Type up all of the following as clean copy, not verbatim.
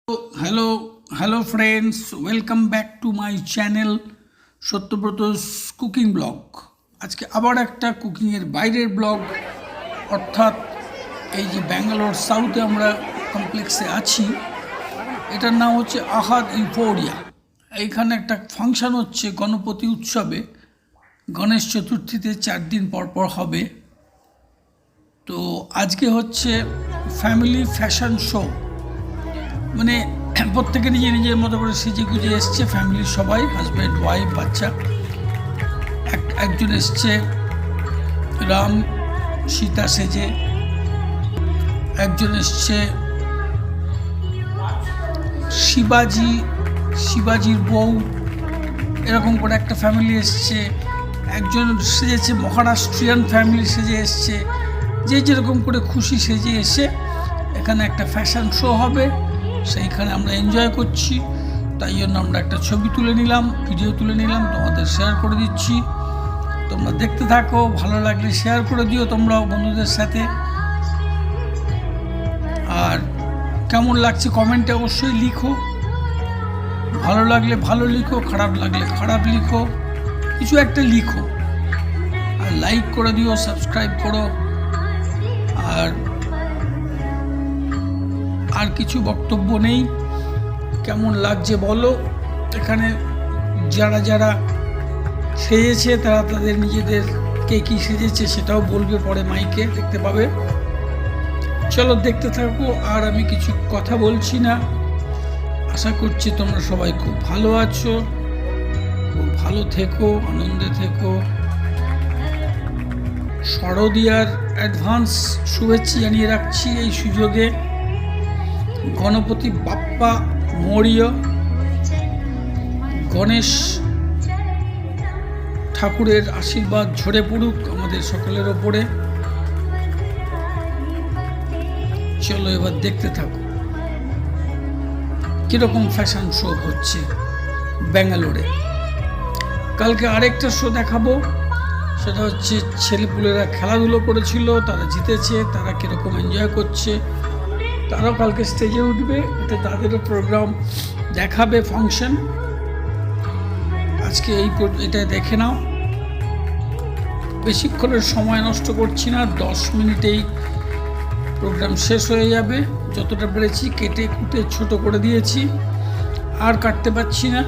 Hello friends, welcome back to my channel সত্যব্রত's cooking blog. আজকে আবার একটা কুকিংয়ের বাইরের ব্লগ, অর্থাৎ এই যে ব্যাঙ্গালোর সাউথে আমরা কমপ্লেক্সে আছি, এটার নাম হচ্ছে আহাদ ইউফোরিয়া। এইখানে একটা ফাংশন হচ্ছে গণপতি উৎসবে, গণেশ চতুর্থীতে 4 দিন পর হবে। তো আজকে হচ্ছে ফ্যামিলি ফ্যাশন শো, মানে প্রত্যেকে নিজের মতো করে সেজে গুজে এসছে, ফ্যামিলির সবাই, হাজব্যান্ড ওয়াইফ বাচ্চা। একজন এসছে রাম সীতা সেজে, একজন এসছে শিবাজির বউ, এরকম করে একটা ফ্যামিলি এসছে। একজন সেজেছে মহারাষ্ট্রিয়ান ফ্যামিলি সেজে এসছে। যে যেরকম করে খুশি সেজে এসে এখানে একটা ফ্যাশন শো হবে, সেইখানে আমরা এনজয় করছি। তাই জন্য আমরা একটা ছবি তুলে নিলাম, ভিডিও তুলে নিলাম, তোমাদের শেয়ার করে দিচ্ছি। তোমরা দেখতে থাকো, ভালো লাগলে শেয়ার করে দিও তোমরাও বন্ধুদের সাথে। আর কেমন লাগছে কমেন্টে অবশ্যই লিখো, ভালো লাগলে ভালো লিখো, খারাপ লাগলে খারাপ লিখো, কিছু একটা লিখো। আর লাইক করে দিও, সাবস্ক্রাইব করো। আর কিছু বক্তব্য নেই, কেমন লাগছে বলো। এখানে যারা সেজেছে তারা তাদের নিজেদের কে কী সেজেছে সেটাও বলবে, পরে মাইকে দেখতে পাবে। চলো দেখতে থাকো, আর আমি কিছু কথা বলছি না। আশা করছি তোমরা সবাই খুব ভালো আছো, খুব ভালো থেকো, আনন্দে থেকো। শারদীয়ার অ্যাডভান্স শুভেচ্ছা জানিয়ে রাখছি এই সুযোগে। গণপতি বাপ্পা মৌর্য, গণেশ ঠাকুরের আশীর্বাদ ঝরে পড়ুক আমাদের সকলের ওপরে। চলো এবার দেখতে থাকো কিরকম ফ্যাশন শো হচ্ছে ব্যাঙ্গালোরে। কালকে আরেকটা শো দেখাবো, সেটা হচ্ছে ছেলেপুলেরা খেলাধুলো করেছিল, তারা জিতেছে, তারা কিরকম এনজয় করছে, তারাও কালকে স্টেজে উঠবে, এটা তাদেরও প্রোগ্রাম দেখাবে, ফাংশন। আজকে এটা দেখে নাও, বেশিক্ষণের সময় নষ্ট করছি না, 10 মিনিটেই প্রোগ্রাম শেষ হয়ে যাবে। যতটা পেরেছি কেটে কুটে ছোট করে দিয়েছি, আর কাটতে পারছি না।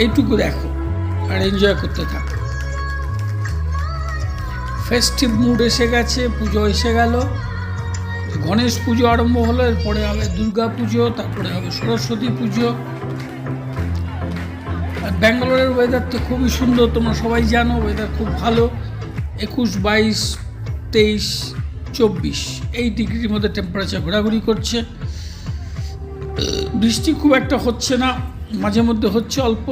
এইটুকু দেখো আর এনজয় করতে থাকো। ফেস্টিভ মুড এসে গেছে, পুজো এসে গেল, গণেশ পুজো আরম্ভ হলো, এরপরে হবে দুর্গা পুজো, তারপরে হবে সরস্বতী পুজো। আর ব্যাঙ্গালোরের ওয়েদার তো খুবই সুন্দর, তোমরা সবাই জানো, ওয়েদার খুব ভালো। 21, 22, 23, 24 এই ডিগ্রির মধ্যে টেম্পারেচার ঘোরাঘুরি করছে। বৃষ্টি খুব একটা হচ্ছে না, মাঝে মধ্যে হচ্ছে অল্প।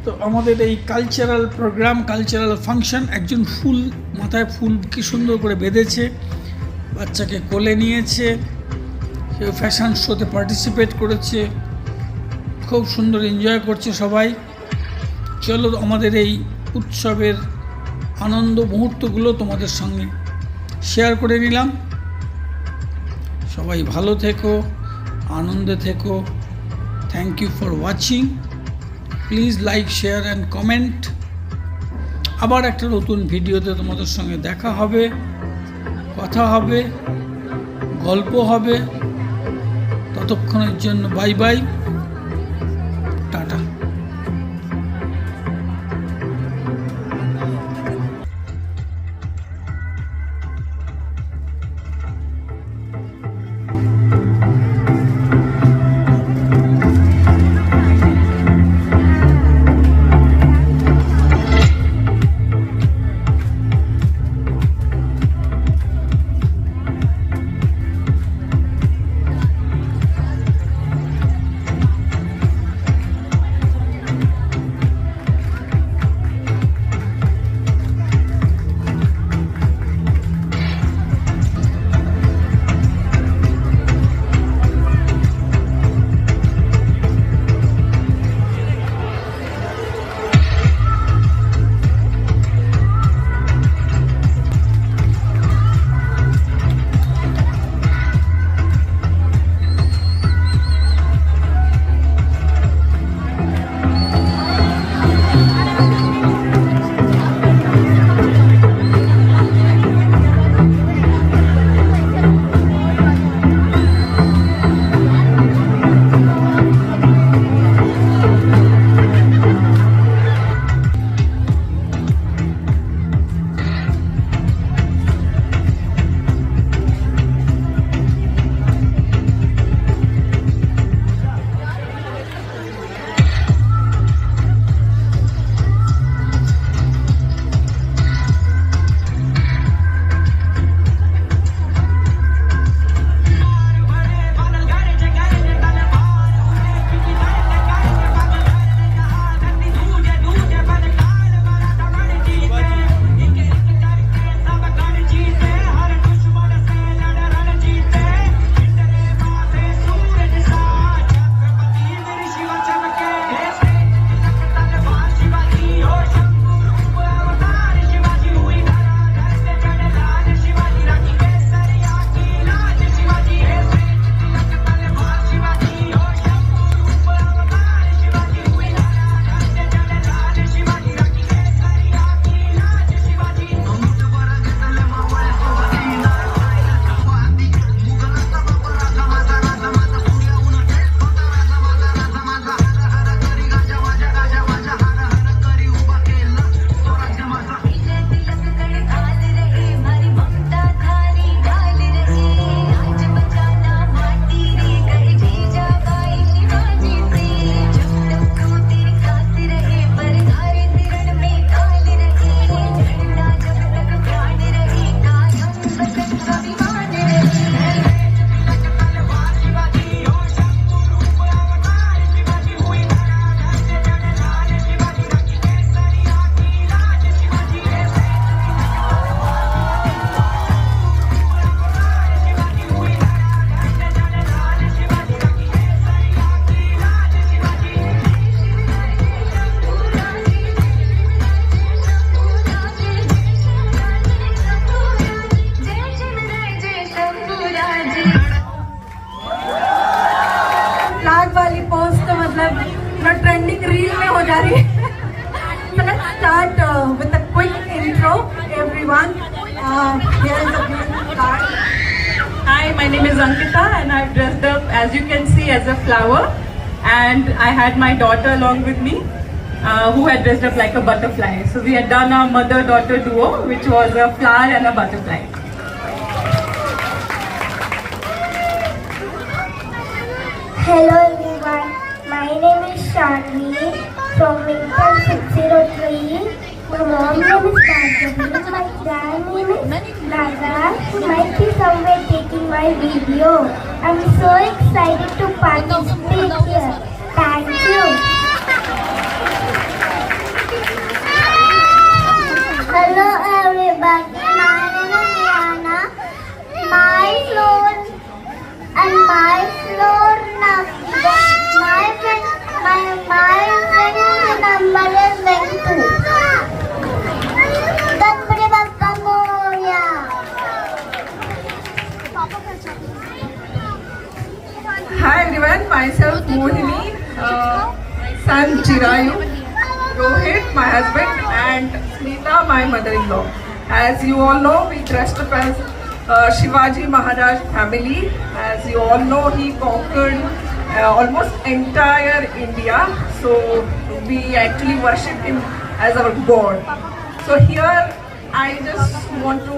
তো আমাদের এই কালচারাল প্রোগ্রাম, কালচারাল ফাংশন, একজন মাথায় ফুল কি সুন্দর করে বেঁধেছে, বাচ্চাকে কোলে নিয়েছে, সে ফ্যাশন শোতে পার্টিসিপেট করেছে, খুব সুন্দর এনজয় করছে সবাই। চলো আমাদের এই উৎসবের আনন্দ মুহূর্তগুলো তোমাদের সঙ্গে শেয়ার করে নিলাম। সবাই ভালো থেকো, আনন্দে থেকো। Thank you for watching. Please like, share and comment. আবার একটা নতুন ভিডিওতে তোমাদের সঙ্গে দেখা হবে, কথা হবে, গল্প হবে। ততক্ষণের জন্য bye bye, tata. G flag वाली पोस्ट तो मतलब ट्रेंडिंग रील में हो जा रही है. So let's start with a quick intro, everyone. Here is a beautiful card. Hi, my name is Ankita and I've dressed up, as you can see, as a flower. And I had my daughter along with me, who had dressed up like a butterfly. So we had done a mother-daughter duo, which was a flower and a butterfly. Hello everyone, my name is Shanvi from Winter 603. My mom name is Kanchani, my dad name is Naga. You might be somewhere taking my video. I'm so excited to participate here. Thank you. Hello everybody, my name is Diana. My floor number, my friend number is 22. Ganapati Bappa Moria. Hi everyone, myself Mohini, son Chirayu, Rohit, my husband, and Smita, my mother-in-law. As you all know, we dressed up as Shivaji Maharaj family. As you all know, he conquered almost entire India. So we actually worship him as our god. So here I just want to,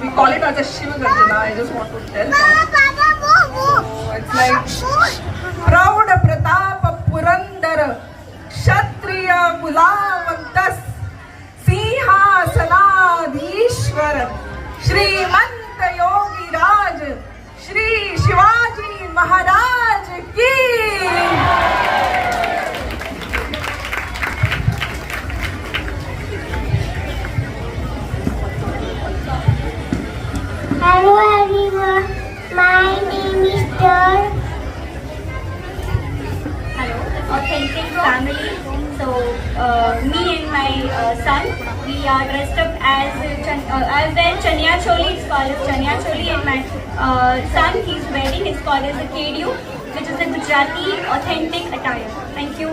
we call it as a Shiva Garjana. I just want to tell that. So it's like proud Pratap Purandar Kshatriya Gulavantas Sinhasanadishwar श्रीमंत योगी राज श्री शिवाजी महाराज की. Hello everyone, my name is Dar. Hello, authentic family. So me and my son, we are dressed up as I wear chaniya choli. It's called as chaniya choli, and my son, he's wearing, it's called as a kedu, which is a Gujarati authentic attire. Thank you.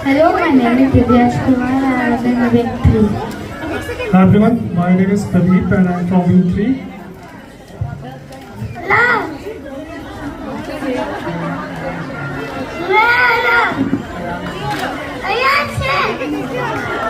Hello, my name is Divyash Kumar and I am in Wing 3. Hi everyone, my name is Pradeep and I am from Wing 3. Love! Reaction!